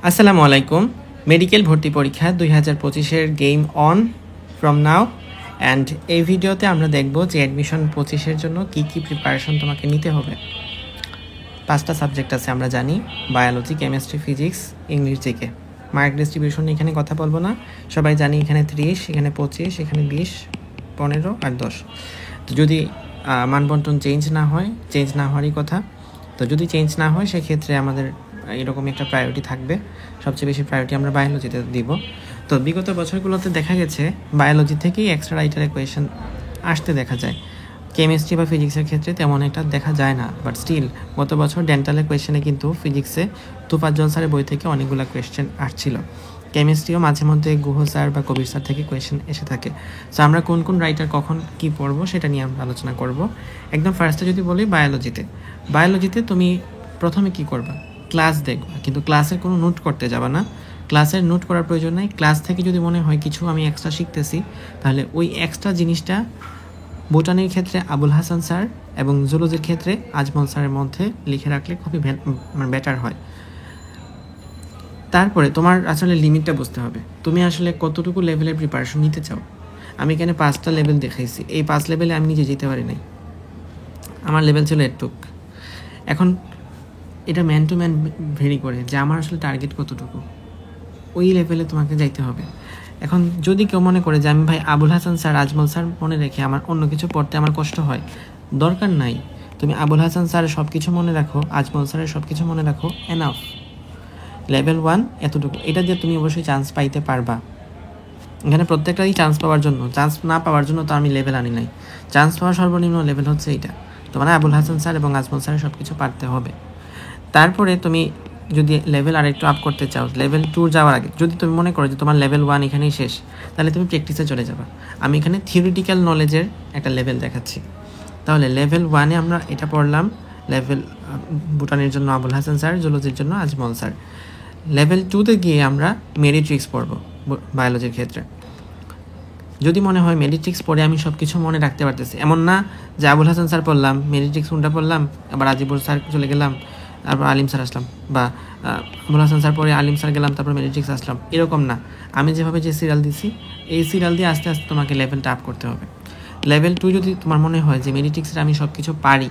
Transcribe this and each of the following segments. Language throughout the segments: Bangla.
আসসালামু আলাইকুম। মেডিকেল ভর্তি পরীক্ষা 2025-এর game on from now. And এই ভিডিওতে আমরা দেখব যে অ্যাডমিশন 25-এর জন্য কি কি প্রিপারেশন তোমাকে নিতে হবে। 5টা সাবজেক্ট আছে আমরা জানি, biology, chemistry, physics, English, GK. Mark distribution এখানে কথা বলবো না, সবাই জানি এখানে 30, এখানে 25, এখানে 20, 15 আর 10। তো যদি মানবন্টন চেঞ্জ না হওয়ারই কথা। তো যদি চেঞ্জ না হয় সেক্ষেত্রে আমাদের এরকম একটা প্রায়োরিটি থাকবে। সবচেয়ে বেশি প্রায়োরিটি আমরা বায়োলজিতে দিব। তো বিগত বছরগুলোতে দেখা গেছে বায়োলজি থেকেই এক্সট্রা রাইটারের কোয়েশন আসতে দেখা যায়। কেমিস্ট্রি বা ফিজিক্সের ক্ষেত্রে তেমন একটা দেখা যায় না, বাট স্টিল গত বছর ডেন্টালের কোয়েশনে কিন্তু ফিজিক্সে তুফাজ্জল স্যারের বই থেকে অনেকগুলো কোয়েশ্চেন আসছিল। কেমিস্ট্রিও মাঝে মধ্যে গুহ স্যার বা কবির স্যার থেকে কোয়েশন এসে থাকে। সো আমরা কোন কোন রাইটার কখন কি পড়বো সেটা নিয়ে আমরা আলোচনা করব। একদম ফার্স্টে যদি বলি বায়োলজিতে তুমি প্রথমে কি করবা? ক্লাস দেখবা, কিন্তু ক্লাসের কোনো নোট করতে যাবা না। ক্লাসের নোট করার প্রয়োজন নাই। ক্লাস থেকে যদি মনে হয় কিছু আমি এক্সট্রা শিখতেছি, তাহলে ওই এক্সট্রা জিনিসটা বোটানির ক্ষেত্রে আবুল হাসান স্যার এবং জুলজির ক্ষেত্রে আজমল স্যারের মধ্যে লিখে রাখলে খুবই বেটার হয়। তারপরে তোমার আসলে লিমিটটা বুঝতে হবে, তুমি আসলে কতটুকু লেভেলের প্রিপারেশন নিতে চাও। আমি এখানে 5টা লেভেল দেখাইছি, এই 5 লেভেলে আমি নিজে যেতে পারি নাই, আমার লেভেল ছিল এটুক। এখন এটা ম্যান টু ম্যান ভেরি করে যে আমার আসলে টার্গেট কতটুকু, ওই লেভেলে তোমাকে যাইতে হবে। এখন যদি কেউ মনে করে যে আমি ভাই আবুল হাসান স্যার, আজমল স্যার মনে রেখে আমার অন্য কিছু পড়তে আমার কষ্ট হয়, দরকার নাই। তুমি আবুল হাসান স্যারের সব কিছু মনে রাখো, আজমল স্যারের সব কিছু মনে রাখো, এনাফ। লেভেল 1 এতটুকু, এটা দিয়ে তুমি অবশ্যই চান্স পাইতে পারবা। এখানে প্রত্যেকটাই চান্স পাওয়ার জন্য, চান্স না পাওয়ার জন্য তো আমি লেভেল আনি নাই। চান্স পাওয়ার সর্বনিম্ন লেভেল হচ্ছে এইটা। তোমার আবুল হাসান স্যার এবং আজমল স্যারের সব কিছু পারতে হবে। তারপরে তুমি যদি লেভেল আর একটু আপ করতে চাও, লেভেল 2 যাওয়ার আগে যদি তুমি মনে করো যে তোমার লেভেল 1 এখানেই শেষ, তাহলে তুমি প্র্যাকটিসে চলে যাবা। আমি এখানে থিওরিটিক্যাল নলেজের একটা লেভেল দেখাচ্ছি। তাহলে লেভেল 1-এ আমরা এটা পড়লাম, লেভেল বোটানির জন্য আবুল হাসান স্যার, জুলজির জন্য আজমল স্যার। লেভেল 2-তে গিয়ে আমরা মেডিট্রিক্স পড়ব বায়োলজির ক্ষেত্রে। যদি মনে হয় মেডিট্রিক্স পড়ে আমি সব কিছু মনে রাখতে পারতেছি, এমন না যে আবুল হাসান স্যার পড়লাম, মেডিট্রিক্স কোনটা পড়লাম, আবার আজিবুল স্যার চলে গেলাম, তারপর আলিম স্যার আসলাম, বা আবুল হাসান স্যার পরে আলিম স্যার গেলাম, তারপর মেডিট্রিক্স আসলাম, এরকম না। আমি যেভাবে যে সিরিয়াল দিছি, এই সিরিয়াল দিয়ে আস্তে আস্তে তোমাকে লেভেলটা আপ করতে হবে। লেভেল 2 যদি তোমার মনে হয় যে মেডিট্রিক্সের আমি সব কিছু পারি,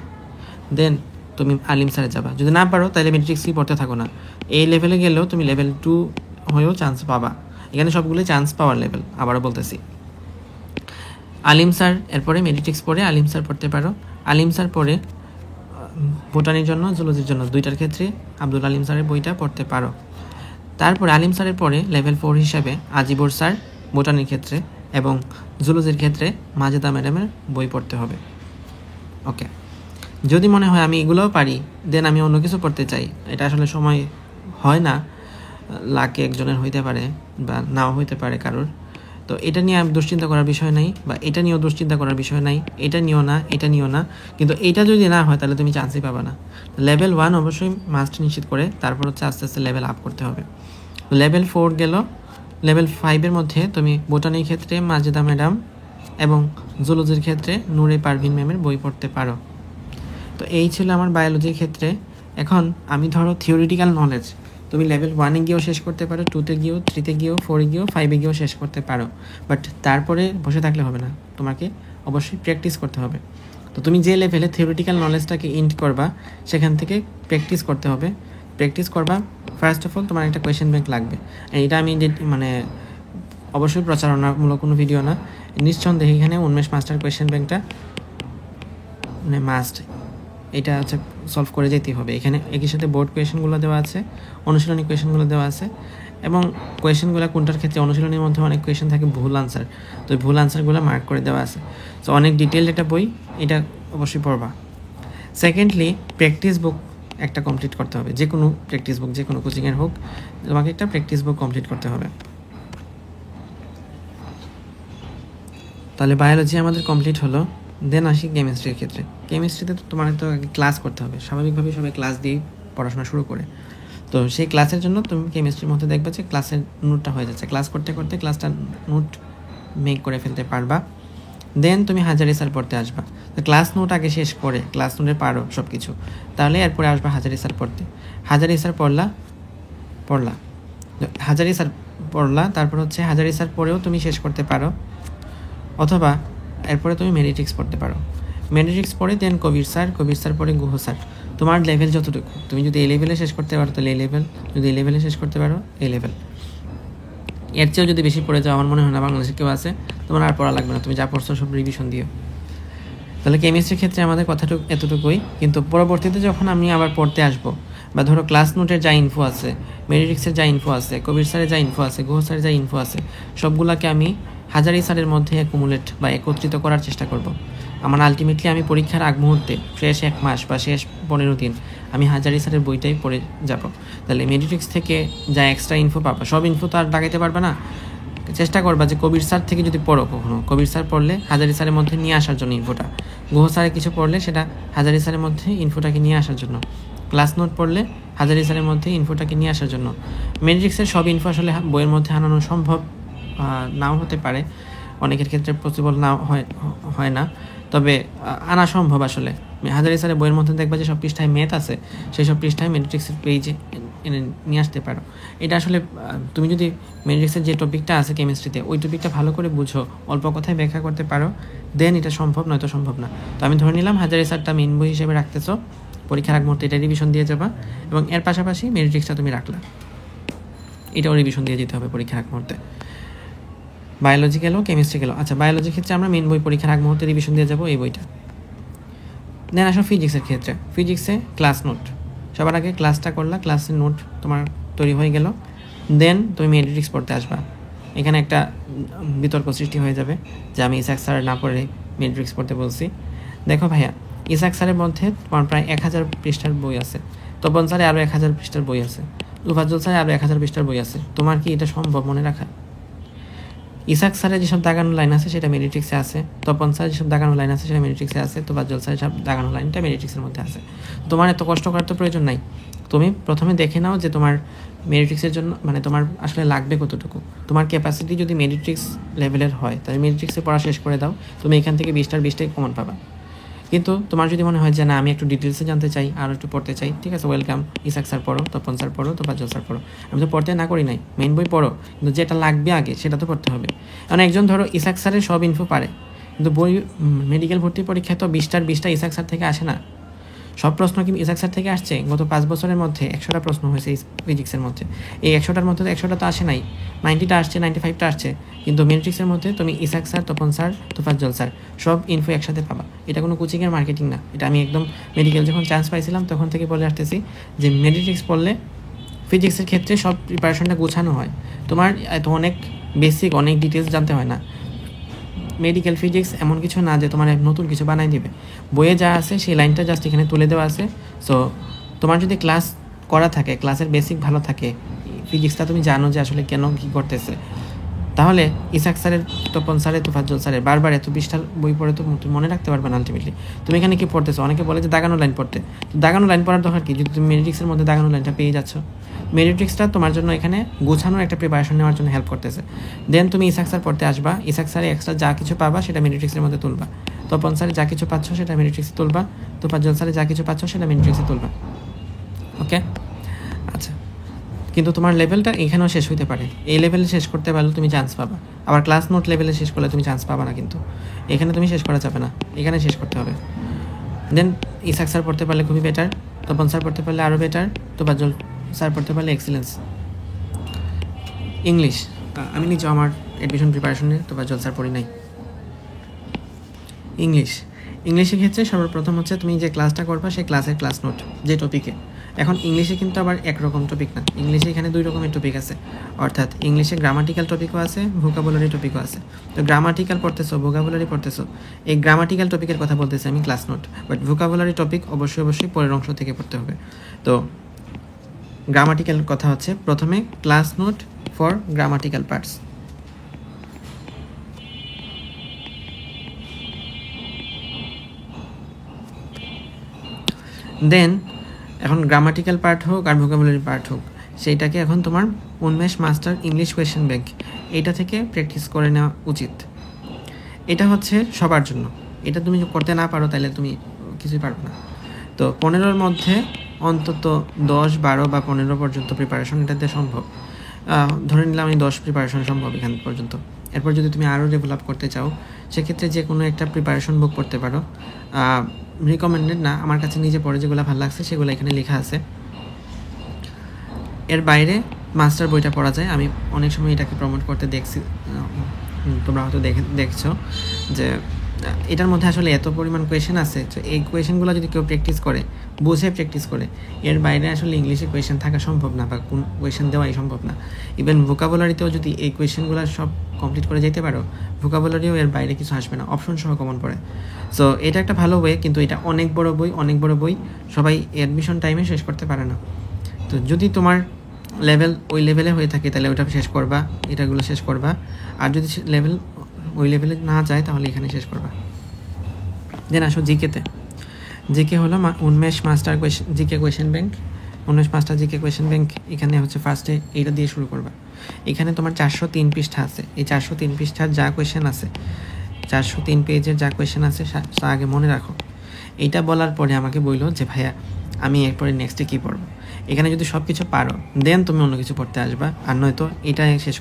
দেন তুমি আলিম স্যারে যাবা। যদি না পারো তাহলে মেডিট্রিক্সই পড়তে থাকো না। এই লেভেলে গেলেও তুমি লেভেল 2 হয়েও চান্স পাবা। এখানে সবগুলো চান্স পাওয়ার লেভেল, আবারও বলতেছি। আলিম স্যার এরপরে মেডিট্রিক্স পড়ে আলিম স্যার পড়তে পারো। আলিম স্যার পড়ে বোটানির জন্য, জুলজির জন্য, দুইটার ক্ষেত্রে আব্দুল আলিম স্যারের বইটা পড়তে পারো। তারপরে আলিম স্যারের পরে লেভেল 4 হিসাবে আজিবুর স্যার বোটানির ক্ষেত্রে এবং জুলজির ক্ষেত্রে মাজেদা ম্যাডামের বই পড়তে হবে। ওকে, যদি মনে হয় আমি এগুলোও পারি, দেন আমি অন্য কিছু পড়তে চাই, এটা আসলে সময় হয় না, লাকে একজনের হইতে পারে বা নাও হইতে পারে কারোর, তো এটা নিয়ে দুশ্চিন্তা করার বিষয় নাই, বা এটা নিয়েও দুশ্চিন্তা করার বিষয় নাই। এটা নিও না, কিন্তু এটা যদি না হয় তাহলে তুমি চান্সই পাবা না। লেভেল 1 অবশ্যই মাস্ট নিশ্চিত করে তারপর হচ্ছে আস্তে আস্তে লেভেল আপ করতে হবে। লেভেল 4 গেল। লেভেল 5-এর মধ্যে তুমি বোটানির ক্ষেত্রে মাজেদা ম্যাডাম এবং জুলজির ক্ষেত্রে নূরে পারভিন ম্যামের বই পড়তে পারো। তো এই ছিল আমার বায়োলজির ক্ষেত্রে। এখন আমি ধরো থিওরিটিক্যাল নলেজ তুমি লেভেল 1-এ গিয়েও শেষ করতে পারো, 2-তে গিয়েও, 3-তে গিয়েও, 4-এ গিয়েও, 5-এ গিয়েও শেষ করতে পারো, বাট তারপরে বসে থাকলে হবে না, তোমাকে অবশ্যই প্র্যাকটিস করতে হবে। তো তুমি যে লেভেলে থিওরিটিক্যাল নলেজটাকে ইন্ট করবা, সেখান থেকে প্র্যাকটিস করতে হবে। প্র্যাকটিস করবা, ফার্স্ট অফ অল তোমার একটা কোয়েশ্চেন ব্যাংক লাগবে। এটা আমি অবশ্যই প্রচারণামূলক কোনো ভিডিও না, নিঃসন্দেহে এখানে উন্মেষ মাস্টার কোয়েশ্চেন ব্যাংকটা মাস্ট, এটা হচ্ছে সলভ করে যেতেই হবে। এখানে একই সাথে বোর্ড কোয়েশনগুলো দেওয়া আছে, অনুশীলনী কোয়েশনগুলো দেওয়া আছে, এবং কোয়েশনগুলো কোনটার ক্ষেত্রে অনুশীলনীর মধ্যে অনেক কোয়েশন থাকে ভুল আনসার, তো ওই ভুল আনসারগুলো মার্ক করে দেওয়া আছে। সো অনেক ডিটেলড একটা বই, এটা অবশ্যই পড়বা। সেকেন্ডলি, প্র্যাকটিস বুক একটা কমপ্লিট করতে হবে। যে কোনো প্র্যাকটিস বুক, যে কোনো কোচিংয়ের হোক, তোমাকে একটা প্র্যাকটিস বুক কমপ্লিট করতে হবে। তাহলে বায়োলজি আমাদের কমপ্লিট হলো। দেন আসি কেমিস্ট্রির ক্ষেত্রে। কেমিস্ট্রিতে তো তোমার তো আগে ক্লাস করতে হবে, স্বাভাবিকভাবেই সবাই ক্লাস দিয়েই পড়াশোনা শুরু করে। তো সেই ক্লাসের জন্য তুমি কেমিস্ট্রির মধ্যে দেখবে যে ক্লাসের নোটটা হয়ে যাচ্ছে, ক্লাস করতে করতে ক্লাসটা নোট মেক করে ফেলতে পারবা। দেন তুমি হাজারি স্যার পড়তে আসবা। তো ক্লাস নোট আগে শেষ করে, ক্লাস নোটে পারো সব কিছু, তাহলে এরপরে আসবা হাজারি স্যার পড়তে। হাজারি স্যার পড়লা, হাজারি স্যার পড়লা, তারপর হচ্ছে হাজারি স্যার পড়েও তুমি শেষ করতে পারো, অথবা এরপরে তুমি মেডিট্রিক্স পড়তে পারো। মেডিট্রিক্স পড়ে দেন কবির স্যার পড়ে গুহ স্যার। তোমার লেভেল যতটুকু, তুমি যদি এই লেভেলে শেষ করতে পারো তাহলে এই লেভেল, যদি এই লেভেলে শেষ করতে পারো এই লেভেল। এর চেয়েও যদি বেশি পড়ে যাও, আমার মনে হয় না বাংলাদেশে কেউ আছে, তোমার আর পড়া লাগবে না, তুমি যা পড়ছো সব রিভিশন দিও। তাহলে কেমিস্ট্রির ক্ষেত্রে আমাদের কথাটুকু এতটুকুই। কিন্তু পরবর্তীতে যখন আমি আবার পড়তে আসবো, বা ধরো ক্লাস নোটের যা ইনফো আছে, মেডিট্রিক্সের যা ইনফো আছে, কবির স্যারের যা ইনফো আছে, গুহ স্যারের যা ইনফো আছে, সবগুলোকে আমি হাজারি স্যারের মধ্যে অ্যাকুমুলেট বা একত্রিত করার চেষ্টা করব। আমার আলটিমেটলি আমি পরীক্ষার আগ মুহূর্তে শেষ 1 মাস বা শেষ 15 দিন আমি হাজারি স্যারের বইটাই পড়ে যাব। তাহলে মেডিট্রিক্স থেকে যা এক্সট্রা ইনফো পাবা, সব ইনফো তো আর লাগাইতে পারবে না, চেষ্টা করবা যে কবির স্যার থেকে যদি পড়ো কখনো, কবির স্যার পড়লে হাজারি স্যারের মধ্যে নিয়ে আসার জন্য ইনফোটা, গুহ স্যারে কিছু পড়লে সেটা হাজারি স্যারের মধ্যে ইনফোটাকে নিয়ে আসার জন্য, ক্লাস নোট পড়লে হাজারি স্যারের মধ্যে ইনফোটাকে নিয়ে আসার জন্য। মেডিট্রিক্সের সব ইনফো আসলে বইয়ের মধ্যে আনানো সম্ভব নাও হতে পারে, অনেকের ক্ষেত্রে পসিবল নাও হয় না, তবে আনা সম্ভব আসলে। হাজারি স্যারের বইয়ের মধ্যে দেখবা যে সব পৃষ্ঠায় ম্যাথ আছে, সেই সব পৃষ্ঠায় মেডিট্রিক্সের পেজে এনে নিয়ে আসতে পারো। এটা আসলে তুমি যদি মেডিট্রিক্সের যে টপিকটা আছে কেমিস্ট্রিতে, ওই টপিকটা ভালো করে বুঝো, অল্প কথায় ব্যাখ্যা করতে পারো, দেন এটা সম্ভব, নয়তো সম্ভব না। তো আমি ধরে নিলাম হাজারি স্যারটা মেইন বই হিসেবে রাখতেছো, পরীক্ষার আগ মুহূর্তে এটা রিভিশন দিয়ে যাবা, এবং এর পাশাপাশি মেডিট্রিক্সটা তুমি রাখলা, এটাও রিভিশন দিয়ে যেতে হবে পরীক্ষার আগ মুহূর্তে। বায়োলজি গেল, কেমিস্ট্রি গেল। আচ্ছা, বায়োলজির ক্ষেত্রে আমরা মেন বই পরীক্ষার আগ মুহূর্তে রিভিশন দিয়ে যাবো, এই বইটা। দেন আসো ফিজিক্সের ক্ষেত্রে। ফিজিক্সে ক্লাস নোট, সবার আগে ক্লাসটা করলা, ক্লাসের নোট তোমার তৈরি হয়ে গেল, দেন তুমি মেডিট্রিক্স পড়তে আসবা। এখানে একটা বিতর্ক সৃষ্টি হয়ে যাবে যে আমি ইসাক স্যার না পড়ে মেডিট্রিক্স পড়তে বলছি। দেখো ভাইয়া, ইসাক স্যারের মধ্যে তোমার প্রায় 1000 পৃষ্ঠার বই আছে, তপন স্যারে আরও 1000 পৃষ্ঠার বই আছে, লুফাজুল স্যারে আরও 1000 পৃষ্ঠার বই আছে। তোমার কি এটা সম্ভব মনে রাখা? ইসাক স্যারের যেসব দাগানো লাইন আছে সেটা মেডিট্রিক্সে আছে, তপন স্যারের যেসব দাগানো লাইন আছে সেটা মেডিট্রিক্সে আছে, তোফাজ্জল স্যারের সব দাগানো লাইনটা মেডিট্রিক্সের মধ্যে আছে। তোমার এত কষ্ট করার তো প্রয়োজন নাই, তুমি প্রথমে দেখে নাও যে তোমার মেডিট্রিক্সের জন্য মানে তোমার আসলে লাগবে কতটুকু। তোমার ক্যাপাসিটি যদি মেডিট্রিক্স লেভেলের হয় তাহলে মেডিট্রিক্সে পড়া শেষ করে দাও, তুমি এখান থেকে 20টার 20টাই কমন পাবা। কিন্তু তোমার যদি মনে হয় যে না আমি একটু ডিটেলসে জানতে চাই, আর একটু পড়তে চাই, ঠিক আছে, ওয়েলকাম, ইসাক স্যার পড়ো, তপন স্যার পড়ো, তোফাজ্জল স্যার পড়ো। আমি তো পড়তে না করি নাই, মেইন বই পড়ো, কিন্তু যেটা লাগবে আগে সেটা তো পড়তে হবে। কারণ একজন ধরো ইসাক স্যারের সব ইনফো পারে, কিন্তু বই মেডিকেল ভর্তি পরীক্ষায় তো 20টার 20টা ইসাক স্যার থেকে আসে না। সব প্রশ্ন কি ইসাক স্যার থেকে আসছে? গত 5 বছরের মধ্যে 100টা প্রশ্ন হয়েছে ফিজিক্সের মধ্যে, এই 100টার মধ্যে তো 100টা তো আসে নাই, 90টা আসছে, 95টা আসছে। কিন্তু মেট্রিক্সের মধ্যে তুমি Ishaq sir, Tapan sir, Tofazzal sir সব ইনফো একসাথে পাবা। এটা কোনো কোচিংয়ের মার্কেটিং না, এটা আমি একদম মেডিকেল যখন চান্স পাইছিলাম তখন থেকে বলে আসতেছি যে মেডিট্রিক্স পড়লে ফিজিক্সের ক্ষেত্রে সব প্রিপারেশনটা গোছানো হয়, তোমার এত অনেক বেসিক অনেক ডিটেলস জানতে হয় না। মেডিকেল ফিজিক্স এমন কিছু না যে তোমার নতুন কিছু বানাই দিবে, বইয়ে যা আছে সেই লাইনটা জাস্ট এখানে তুলে দেওয়া আছে। সো তোমার যদি ক্লাস করা থাকে, ক্লাসের বেসিক ভালো থাকে, ফিজিক্সটা তুমি জানো যে আসলে কেন কী করতেছে, তাহলে ইসাক স্যারের, তপন স্যারের, তোফাজ্জল স্যারের বারবার এত পৃষ্ঠার বই পড়ে তো তুমি মনে রাখতে পারবে না আলটিমেটলি। তুমি এখানে কি পড়তেছো? অনেকে বলে যে দাগানো লাইন পড়তে, দাগানো লাইন পড়ার দরকার কি যদি তুমি মেডিট্রিক্সের মধ্যে দাগানো লাইনটা পেয়ে যাচ্ছ? মেডিট্রিক্সটা তোমার জন্য এখানে গোছানোর একটা প্রিপারেশন নেওয়ার জন্য হেল্প করতেছে। দেন তুমি ইসাক স্যার পড়তে আসবা, ইসাক স্যারে এক্সট্রা যা কিছু পাবা সেটা মেডিট্রিক্সের মধ্যে তুলবা, তপন স্যারে যা কিছু পাচ্ছ সেটা মেডিট্রিক্সে তুলবা, তোফাজ্জল স্যারে যা কিছু পাচ্ছ সেটা মেডিট্রিক্সে তুলবা। ওকে, আচ্ছা, কিন্তু তোমার লেভেলটা এখানেও শেষ হইতে পারে, এই লেভেলে শেষ করতে পারলে তুমি চান্স পাবা, আবার ক্লাস নোট লেভেলে শেষ করলে তুমি চান্স পাবা না, কিন্তু এখানে তুমি শেষ করা যাবে না, এখানে শেষ করতে হবে। দেন ইসাক স্যার পড়তে পারলে খুবই বেটার, তপন স্যার পড়তে পারলে আরও বেটার, তোফাজ্জল স্যার পড়তে পারলে এক্সিলেন্স। ইংলিশ আমি নিজে আমার অ্যাডমিশন প্রিপারেশনে তোফাজ্জল স্যার পড়ি নাই। ইংলিশের ক্ষেত্রে সর্বপ্রথম হচ্ছে তুমি যে ক্লাসটা করবা সেই ক্লাসের ক্লাস নোট যে টপিকে। এখন ইংলিশে কিন্তু আবার একরকম টপিক না, ইংলিশে এখানে 2 রকমের টপিক আছে, অর্থাৎ ইংলিশে গ্রামাটিক্যাল টপিকও আছে, ভোকাবুলারি টপিকও আছে। তো গ্রামাটিক্যাল পড়তেছো, ভোকাবুলারি পড়তেছো, এই গ্রামাটিক্যাল টপিকের কথা বলতেছি আমি, class note. But vocabulary topic অবশ্যই পরের অংশ থেকে পড়তে হবে। তো গ্রামাটিক্যাল কথা হচ্ছে প্রথমে class note for grammatical parts. Then এখন গ্রামাটিক্যাল পার্ট হোক আর ভোকাবুলারি পার্ট হোক, সেইটাকে এখন তোমার উন্মেষ মাস্টার ইংলিশ কোয়েশ্চেন ব্যাংক এইটা থেকে প্র্যাকটিস করে নেওয়া উচিত। এটা হচ্ছে সবার জন্য, এটা তুমি করতে না পারো তাহলে তুমি কিছুই পারবে না। তো 15-র মধ্যে অন্তত 10, 12 বা 15 পর্যন্ত প্রিপারেশন এটাতে সম্ভব। ধরে নিলাম এই 10 প্রিপারেশন সম্ভব এখান পর্যন্ত। এরপর যদি তুমি আরও ডেভেলপ করতে চাও সেক্ষেত্রে যে কোনো একটা প্রিপারেশন বুক করতে পারো। রিকমেন্ডেড না, আমার কাছে নিজে পড়ে যেগুলো ভালো লাগছে সেগুলো এখানে লেখা আছে। এর বাইরে মাস্টার বইটা পড়া যায়। আমি অনেক সময় এটাকে প্রমোট করতে দেখছি, তোমরা হয়তো দেখছো যে এটার মধ্যে আসলে এত পরিমাণ কোয়েশ্চেন আছে। তো এই কোয়েশ্চেনগুলো যদি কেউ প্র্যাকটিস করে, বুঝে প্র্যাকটিস করে, এর বাইরে আসলে ইংলিশে কোয়েশ্চেন থাকা সম্ভব না বা কোন কোয়েশ্চেন দেওয়াই সম্ভব না। ইভেন ভোকাবুলারিতেও যদি এই কোয়েশ্চেনগুলো সব কমপ্লিট করে যেতে পারো, ভোকাবুলারিও এর বাইরে কিছু আসবে না, অপশন সহ কমন পড়ে। সো এটা একটা ভালো ওয়ে, কিন্তু এটা অনেক বড় বই সবাই অ্যাডমিশন টাইমে শেষ করতে পারে না। তো যদি তোমার লেভেল ওই লেভেলে হয়ে থাকে তাহলে ওটা শেষ করবা, এটাগুলো শেষ করবা। আর যদি লেভেল ওই লেভেলে না যায় তাহলে এখানে শেষ করবা। দেন আসো জিকেতে। জিকে হলো উন্মেষ মাস্টার জিকে কোয়েশ্চেন ব্যাংক। উন্মেষ মাস্টার জিকে কোয়েশ্চেন ব্যাংক এখানে হচ্ছে ফার্স্টে এইটা দিয়ে শুরু করবা। এখানে তোমার 403 পৃষ্ঠা আছে। এই 403 পৃষ্ঠার যা কোয়েশ্চেন আছে, 403 পেজের যা কোয়েশ্চেন আছে তা আগে মনে রাখো। এইটা বলার পরে আমাকে বললো যে ভাইয়া আমি এরপরে নেক্সটে কী পড়বো। এখানে যদি সব কিছু পারো দেন তুমি অন্য কিছু পড়তে আসবা, আর নয়তো এটাই শেষ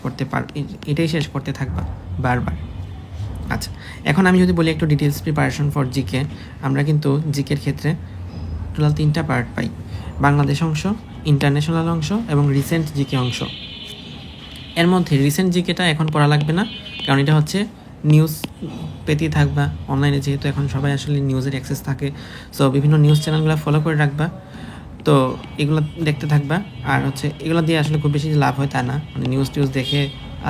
করতে থাকবা বারবার। আচ্ছা, এখন আমি যদি বলি একটু ডিটেলস প্রিপারেশন ফর জিকে। আমরা কিন্তু জিকের ক্ষেত্রে টোটাল 3টা পার্ট পাই: বাংলাদেশ অংশ, ইন্টারন্যাশনাল অংশ এবং রিসেন্ট জিকে অংশ। এর মধ্যে রিসেন্ট জিকেটা এখন পড়া লাগবে না, কারণ এটা হচ্ছে নিউজ পেতেই থাকবা অনলাইনে, যেহেতু এখন সবাই আসলে নিউজের অ্যাক্সেস থাকে। সো বিভিন্ন নিউজ চ্যানেলগুলো ফলো করে রাখবা, তো এগুলো দেখতে থাকবা। আর হচ্ছে এগুলো দিয়ে আসলে খুব বেশি লাভ হয় তা না, মানে নিউজ দেখে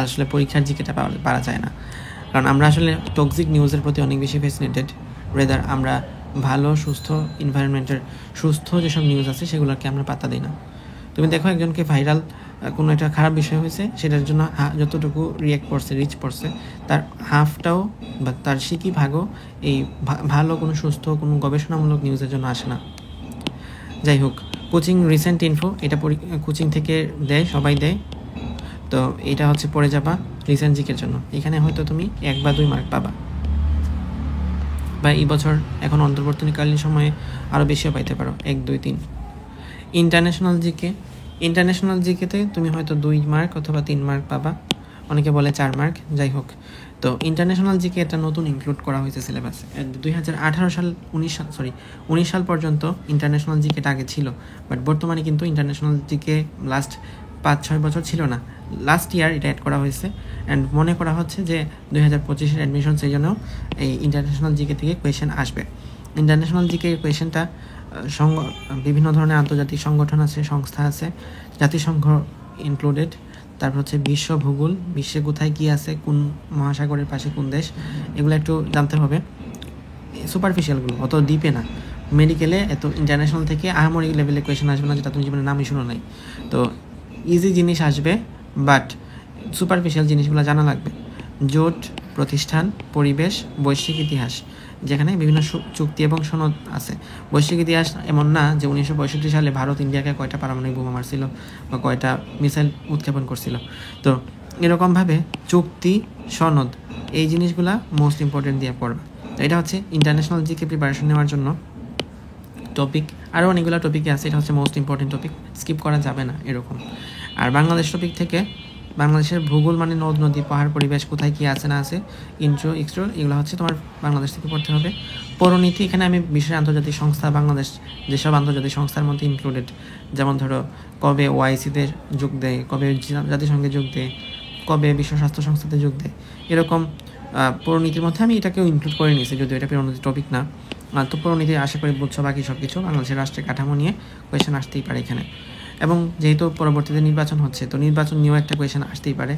আসলে পরীক্ষার জিকেটা পারা যায় না। কারণ আমরা আসলে টক্সিক নিউজের প্রতি অনেক বেশি ফ্যাসিনেটেড। রেদার আমরা ভালো সুস্থ এনভায়রনমেন্টের সুস্থ যেসব নিউজ আছে সেগুলোকে আমরা পাত্তা দিই না। তুমি দেখো একজনকে ভাইরাল কোনো একটা খারাপ বিষয় হয়েছে, সেটার জন্য যতটুকু রিচ পড়ছে তার হাফটাও বা তার সিকি ভাগও এই ভালো কোনো সুস্থ কোনো গবেষণামূলক নিউজের জন্য আসে না। যাই হোক, কোচিং রিসেন্ট ইনফো এটা কোচিং থেকে দেয়, সবাই দেয়। তো এটা হচ্ছে পড়ে যাবা রিসেন্ট জিকের জন্য। এখানে হয়তো তুমি 1 বা 2 মার্ক পাবা, বা এই বছর এখন অন্তর্বর্তীকালীন সময়ে আরও বেশিও পাইতে পারো, 1, 2, 3। ইন্টারন্যাশনাল জিকেতে তুমি হয়তো 2 মার্ক অথবা 3 মার্ক পাবা, অনেকে বলে 4 মার্ক। যাই হোক, তো ইন্টারন্যাশনাল জিকে এটা নতুন ইনক্লুড করা হয়েছে সিলেবাসে। 2019 সাল পর্যন্ত ইন্টারন্যাশনাল জিকেটা আগে ছিল, বাট বর্তমানে কিন্তু ইন্টারন্যাশনাল জিকে লাস্ট 5-6 বছর ছিল না, লাস্ট ইয়ার এটা অ্যাড করা হয়েছে। অ্যান্ড মনে করা হচ্ছে যে 2025-এর অ্যাডমিশন সিজনেও এই ইন্টারন্যাশনাল জিকে থেকে কোয়েশ্চেন আসবে। ইন্টারন্যাশনাল জিকে কোয়েশ্চেনটা বিভিন্ন ধরনের আন্তর্জাতিক সংগঠন আছে, সংস্থা আছে, জাতিসংঘ ইনক্লুডেড। তারপর হচ্ছে বিশ্ব ভূগোল, বিশ্বে কোথায় কী আছে, কোন মহাসাগরের পাশে কোন দেশ, এগুলো একটু জানতে হবে। সুপারফিশিয়ালগুলো, অত ডিপে না। মেডিকেলে এত ইন্টারন্যাশনাল থেকে আহামরি লেভেলে কোয়েশ্চেন আসবে না যেটা তুমি জীবনে নামই শুনো নাই। তো ইজি জিনিস আসবে, বাট সুপারফিশিয়াল জিনিসগুলো জানা লাগবে। জোট, প্রতিষ্ঠান, পরিবেশ, বৈশ্বিক ইতিহাস, যেখানে বিভিন্ন চুক্তি এবং সনদ আছে। বৈশ্বিক ইতিহাস এমন না যে 1965 সালে ভারত ইন্ডিয়াকে কয়টা পারমাণবিক বোমা মারছিল বা কয়টা মিসাইল উৎক্ষেপণ করছিল। তো এরকমভাবে চুক্তি, সনদ, এই জিনিসগুলা মোস্ট ইম্পর্টেন্ট দিয়ে পড়বে। তো এটা হচ্ছে ইন্টারন্যাশনাল জিকে প্রিপারেশন নেওয়ার জন্য টপিক। আরও অনেকগুলো টপিকে আছে, এটা হচ্ছে মোস্ট ইম্পর্টেন্ট টপিক, স্কিপ করা যাবে না এরকম। আর বাংলাদেশ টপিক থেকে বাংলাদেশের ভূগোল মানে নদ নদী, পাহাড়, পরিবেশ, কোথায় কী আছে না আছে, ইন্ট্রো এক্সট্রো, এগুলো হচ্ছে তোমার বাংলাদেশ থেকে পড়তে হবে। পৌরনীতি, এখানে আমি বিশ্বের আন্তর্জাতিক সংস্থা, বাংলাদেশ যেসব আন্তর্জাতিক সংস্থার মধ্যে ইনক্লুডেড, যেমন ধরো কবে ওআইসিতে যোগ দেয়, কবে জাতিসংঘে যোগ দেয়, কবে বিশ্ব স্বাস্থ্য সংস্থাতে যোগ দেয়, এরকম পৌরনীতির মধ্যে আমি এটাকেও ইনক্লুড করে নিয়েছি, যদিও এটা পৌরনীতি টপিক না। তো পৌরনীতি আশা করি বুঝছো। বাকি সব কিছু বাংলাদেশের রাষ্ট্রের কাঠামো নিয়ে কোয়েশ্চেন আসতেই পারে এখানে। এবং যেহেতু পরবর্তীতে নির্বাচন হচ্ছে, তো নির্বাচন নিয়েও একটা কোয়েশ্চেন আসতেই পারে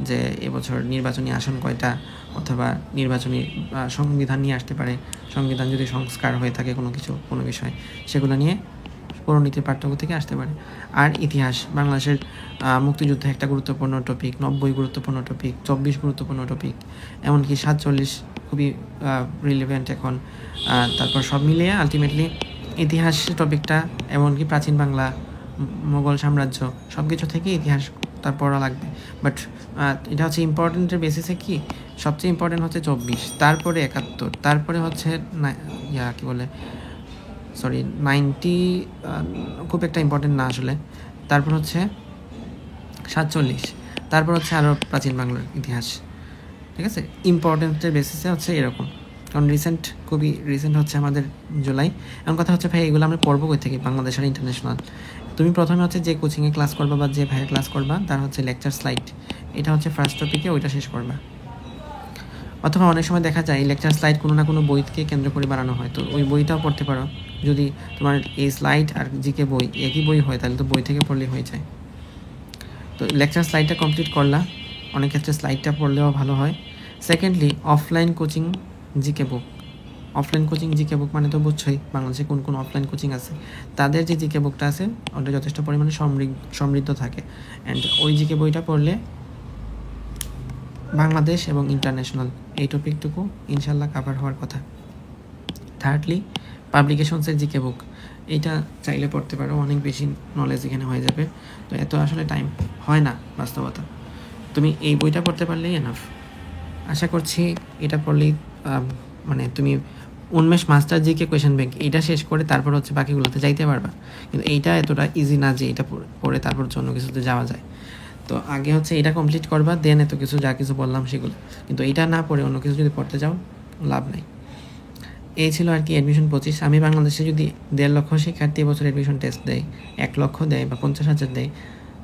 যে এবছর নির্বাচনী আসন কয়টা, অথবা নির্বাচনী সংবিধান নিয়ে আসতে পারে। সংবিধান যদি সংস্কার হয়ে থাকে কোনো বিষয়, সেগুলো নিয়ে পৌরনীতির পাঠ্যক্রম থেকে আসতে পারে। আর ইতিহাস, বাংলাদেশের মুক্তিযুদ্ধ একটা গুরুত্বপূর্ণ টপিক, 90 গুরুত্বপূর্ণ টপিক, 24 গুরুত্বপূর্ণ টপিক, এমনকি 47 খুবই রিলেভেন্ট এখন। তারপর সব মিলিয়ে আলটিমেটলি ইতিহাস টপিকটা, এমনকি প্রাচীন বাংলা, মোগল সাম্রাজ্য, সব কিছু থেকে ইতিহাস তার পড়া লাগবে। বাট এটা হচ্ছে ইম্পর্টেন্টের বেসিসে কি, সবচেয়ে ইম্পর্টেন্ট হচ্ছে 24, তারপরে 71, তারপরে হচ্ছে 90 খুব একটা ইম্পর্টেন্ট না আসলে। তারপর হচ্ছে 47। তারপর হচ্ছে আরও প্রাচীন বাংলার ইতিহাস, ঠিক আছে, ইম্পর্টেন্টের বেসিসে হচ্ছে এরকম। কারণ খুবই রিসেন্ট হচ্ছে আমাদের জুলাই। এমন কথা হচ্ছে ভাই এগুলো আমরা পড়বো কই থেকে, বাংলাদেশ আর ইন্টারন্যাশনাল। তুমি প্রথমে হচ্ছে যে কোচিংয়ে ক্লাস করবা বা যে ভাইয়ের ক্লাস করবা তার হচ্ছে লেকচার স্লাইড, এটা হচ্ছে ফার্স্ট টপিকে, ওইটা শেষ করবা। অথবা অনেক সময় দেখা যায় লেকচার স্লাইড কোনো না কোনো বইকে কেন্দ্র করে বানানো হয়, তো ওই বইটাও পড়তে পারো। যদি তোমার এই স্লাইড আর জিকে বই একই বই হয় তাহলে তো বই থেকে পড়লেই হয়ে যায়। তো লেকচার স্লাইডটা কমপ্লিট করলা, অনেক ক্ষেত্রে স্লাইডটা পড়লেও ভালো হয়। সেকেন্ডলি অফলাইন কোচিং জিকে বুক। অফলাইন কোচিং জিকে বুক মানে তো বুঝছোই বাংলাদেশে কোন কোন অফলাইন কোচিং আছে, তাদের যে জিকে বুকটা আছে ওটা যথেষ্ট পরিমাণে সমৃদ্ধ থাকে। অ্যান্ড ওই জিকে বইটা পড়লে বাংলাদেশ এবং ইন্টারন্যাশনাল এই টপিকটুকু ইনশাল্লাহ কাভার হওয়ার কথা। থার্ডলি পাবলিকেশনসের জিকে বুক, এইটা চাইলে পড়তে পারো, অনেক বেশি নলেজ এখানে হয়ে যাবে। তো এত আসলে টাইম হয় না বাস্তবতা, তুমি এই বইটা পড়তে পারলেই এনাফ। আশা করছি এটা পড়লেই মানে তুমি উন্মেষ মাস্টার জিকে কোয়েশন ব্যাংক এইটা শেষ করে তারপর হচ্ছে বাকিগুলোতে যাইতে পারবা। কিন্তু এইটা এতটা ইজি না যে এটা পড়ে তারপর অন্য কিছুতে যাওয়া যায়। তো আগে হচ্ছে এটা কমপ্লিট করবা, দেন এত কিছু যা কিছু বললাম সেগুলো। কিন্তু এইটা না পড়ে অন্য কিছু যদি পড়তে যাও লাভ নাই। এই ছিল আর কি অ্যাডমিশন 25। আমি বাংলাদেশে যদি 1.5 লক্ষ শিক্ষার্থী বছর অ্যাডমিশন টেস্ট দেয়, 1 লক্ষ দেয় বা 50,000 দেয়,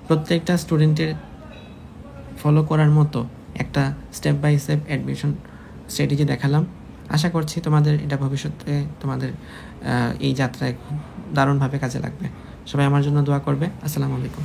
প্রত্যেকটা স্টুডেন্টের ফলো করার মতো একটা step by step admission strategy দেখালাম। আশা করছি তোমাদের এটা ভবিষ্যতে তোমাদের এই যাত্রায় খুব দারুণভাবে কাজে লাগবে। সবাই আমার জন্য দোয়া করবে। আসসালামু আলাইকুম।